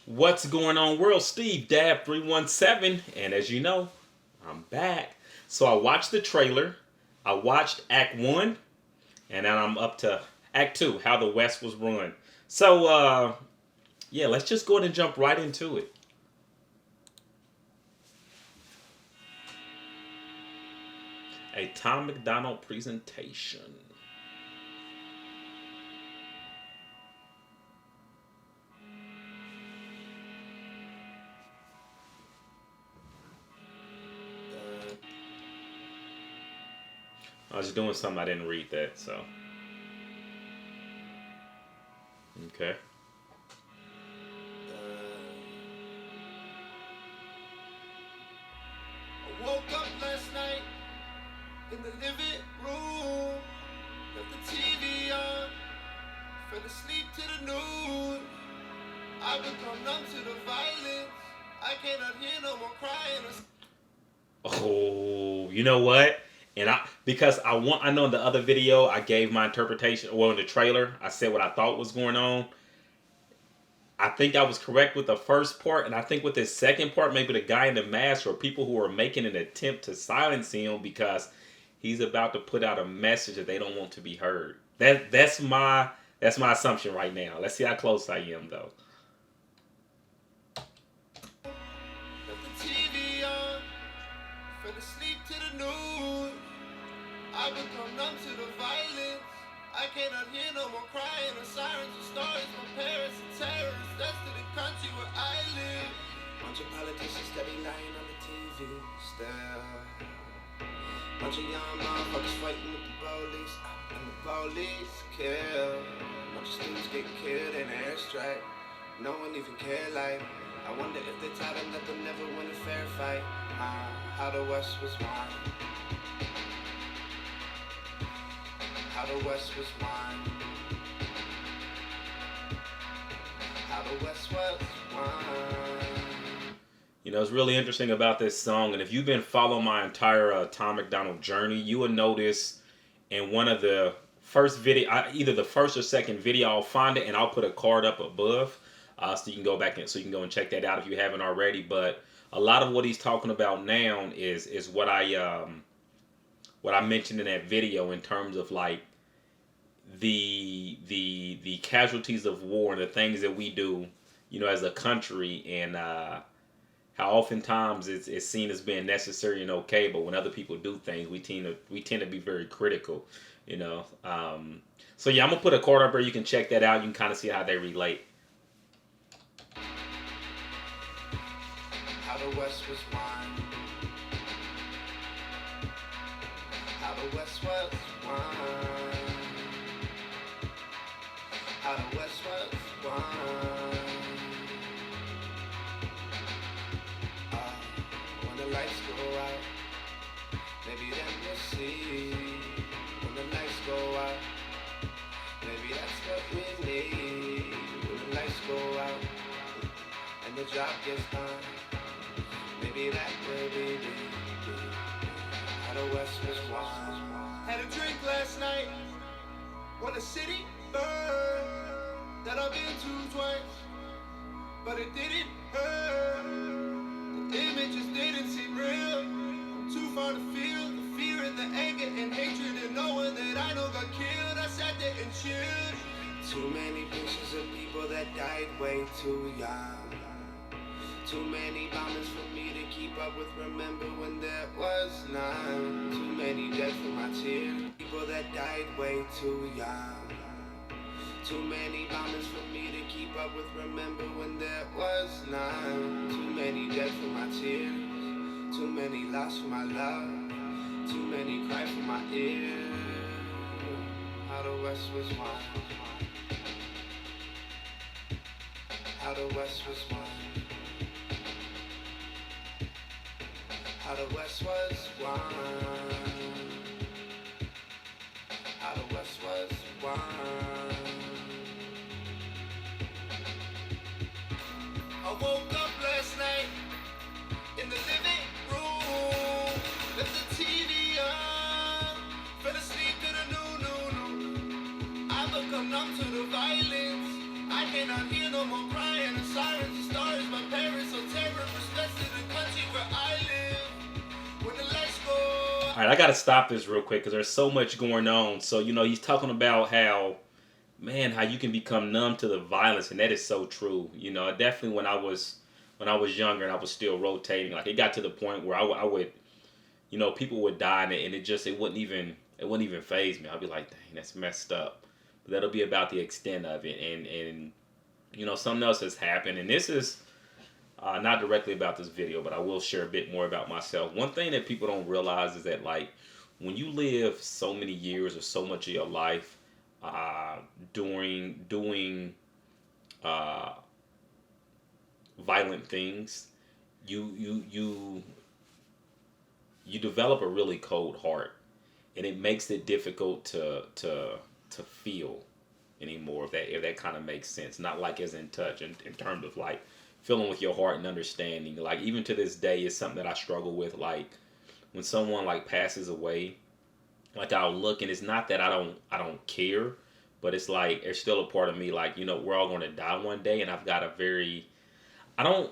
What's going on, world? Steve Dab 317, and as you know, I'm back. So I watched the trailer, I watched Act One, and now I'm up to Act Two, How the West Was Ruined. So yeah, let's just go ahead and jump right into it. A Tom MacDonald presentation. I was doing something, I didn't read that, so okay. I woke up last night in the living room, left the TV on, fell asleep to the news. I've become numb to the violence. I cannot hear no more crying. Oh, you know what? And I know in the other video I gave my interpretation. Well, in the trailer I said what I thought was going on. I think I was correct with the first part, and I think with this second part, maybe the guy in the mask or people who are making an attempt to silence him because he's about to put out a message that they don't want to be heard. That's my assumption right now. Let's see how close I am though. Left the TV on, fell asleep to the news. I've become numb to the violence. I cannot hear no more crying or sirens or stories. My parents are terrorists. That's to the country where I live. Bunch of politicians steady lying on the TV still. Bunch of young motherfuckers fighting with the police. And the police kill. Bunch of students get killed in an airstrike. No one even care like. I wonder if they taught them that they'll never win a fair fight. How the West was won. How the West was won. How the West was won. You know, it's really interesting about this song, and if you've been following my entire Tom MacDonald journey, you will notice in one of the first video, either the first or second video, I'll find it and I'll put a card up above, so you can go back and so you can go and check that out if you haven't already. But a lot of what he's talking about now is what I mentioned in that video in terms of like the casualties of war and the things that we do, you know, as a country, and how oftentimes it's seen as being necessary and okay, but when other people do things, we tend to be very critical, you know. So yeah, I'm gonna put a card up there. You can check that out. You can kind of see how they relate. How the West was won. How the West was won. How the West was won. When the lights go out, maybe then we'll see. When the lights go out, maybe that's what we need. When the lights go out and the job gets done, maybe that will be how the West was won. Had a drink last night, when the city burned. That I've been to twice, but it didn't hurt. The images didn't seem real. I'm too far to feel the fear and the anger and hatred and knowing that I know got killed. I sat there and chilled. Too many pictures of people that died way too young. Too many bombings for me to keep up with. Remember when there was none. Too many deaths for my tears. People that died way too young. Too many bombings for me to keep up with. Remember when there was none. Too many deaths for my tears. Too many lost for my love. Too many cry for my ears. How the West was won. How the West was won. How the West was won. How the West was won. I woke up last night in the living room, left the TV on, fell asleep to the new. I become numb to the violence. I cannot hear no more crying and sirens and stars. All right, I got to stop this real quick because there's so much going on. So, he's talking about how, man, how you can become numb to the violence, and that is so true. Definitely when I was younger and I was still rotating, like it got to the point where I would, people would die and it wouldn't even phase me. I'd be like, dang, that's messed up. But that'll be about the extent of it, and something else has happened, and this is not directly about this video, but I will share a bit more about myself. One thing that people don't realize is that, like, when you live so many years or so much of your life doing uh, violent things, you develop a really cold heart, and it makes it difficult to feel anymore. If that kind of makes sense, not like as in touch, in terms of like feeling with your heart and understanding. Like even to this day, it's something that I struggle with. Like when someone like passes away, like I'll look and it's not that I don't care, but it's like there's still a part of me like we're all going to die one day, and I've got a very I don't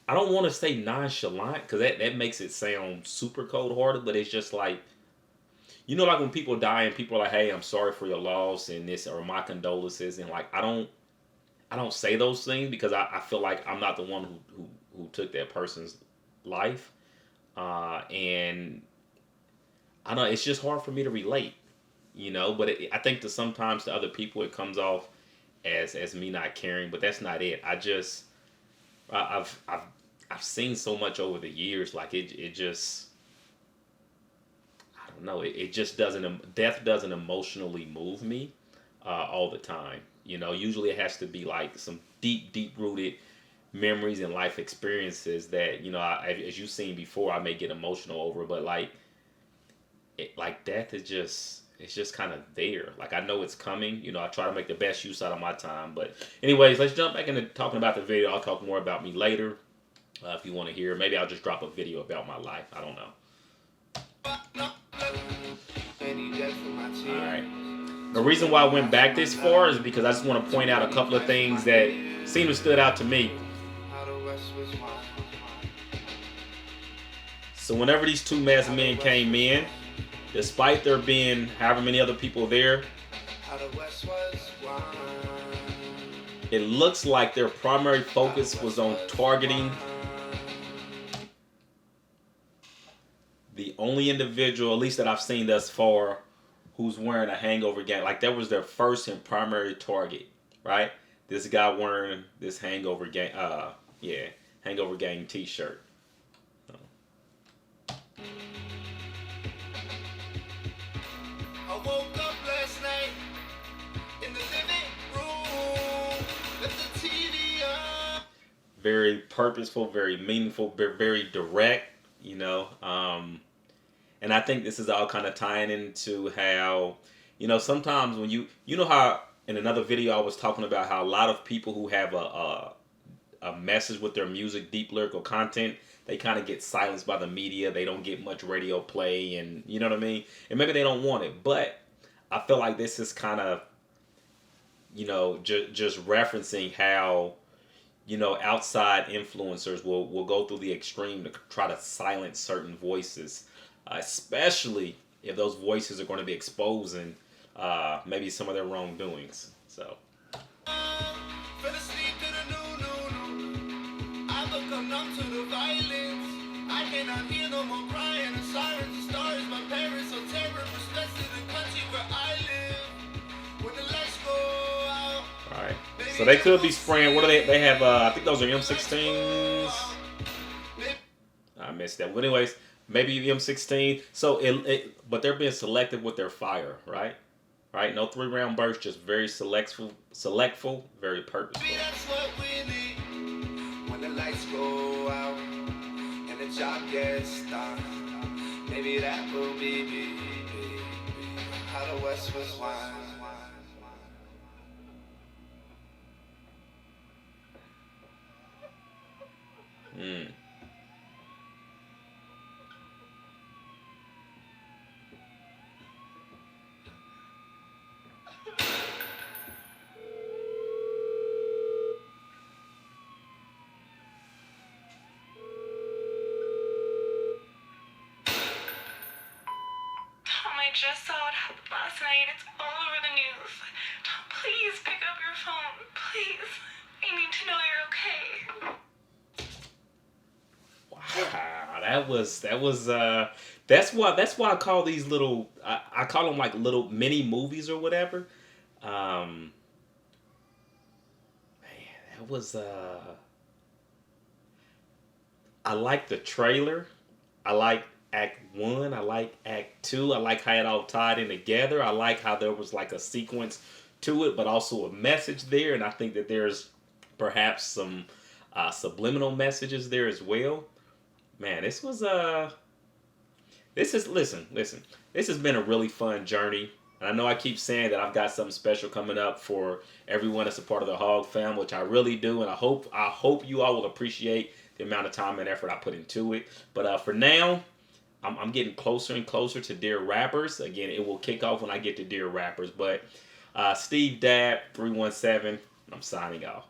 I don't want to say nonchalant because that makes it sound super cold hearted, but it's just like like when people die and people are like, "Hey, I'm sorry for your loss," and this or my condolences, and like I don't say those things because I feel like I'm not the one who took that person's life, and I don't know, it's just hard for me to relate, But I think that sometimes to other people it comes off as me not caring, but that's not it. I've seen so much over the years, like it just I don't know, it just doesn't death doesn't emotionally move me all the time. Usually it has to be like some deep rooted memories and life experiences that as you've seen before, I may get emotional over, but like death is just it's just kind of there. Like I know it's coming. I try to make the best use out of my time. But anyways, let's jump back into talking about the video. I'll talk more about me later if you want to hear. Maybe I'll just drop a video about my life. I don't know. All right. The reason why I went back this far is because I just want to point out a couple of things that seem to stood out to me. So whenever these two masked men came in, despite there being however many other people there, it looks like their primary focus was on targeting the only individual, at least that I've seen thus far, who's wearing a hangover gang. Like that was their first and primary target, right? This guy wearing this hangover gang, hangover gang T-shirt. I woke up last night in the living room, left the TV on. Very purposeful, very meaningful, very direct, and I think this is all kind of tying into how, sometimes when you know how in another video I was talking about how a lot of people who have a message with their music, deep lyrical content, they kind of get silenced by the media. They don't get much radio play, and you know what I mean? And maybe they don't want it, but I feel like this is kind of, just referencing how, outside influencers will go through the extreme to try to silence certain voices, especially if those voices are going to be exposing maybe some of their wrongdoings. So. Fell asleep to the new. I become numb to the violence. I cannot hear no more crying and sirens and stars. My parents are terror, respect to the country where I live. When the lights go out. All right. So they could be spraying. What do they? They have. I think those are M16s. I missed that. But anyways, maybe M16. So but they're being selective with their fire, right? Right. No 3-round burst, just very selectful, very purposeful. Maybe that's what we need. When the lights go out and the job gets done. Maybe that will be how the West was won. Mm. just saw what happened last night. It's all over the news. Please pick up your phone. Please. I need to know you're okay. Wow, that's why I call these little I call them like little mini movies or whatever. Man, that was I like the trailer. I like Act One. I like Act Two. I like how it all tied in together. I like how there was like a sequence to it, but also a message there. And I think that there's perhaps some subliminal messages there as well. Man, this was this is listen. This has been a really fun journey. And I know I keep saying that I've got something special coming up for everyone that's a part of the Hog fam, which I really do, and I hope you all will appreciate the amount of time and effort I put into it. But for now, I'm getting closer and closer to Dear Rappers. Again, it will kick off when I get to Dear Rappers. But Steve Dab 317, I'm signing off.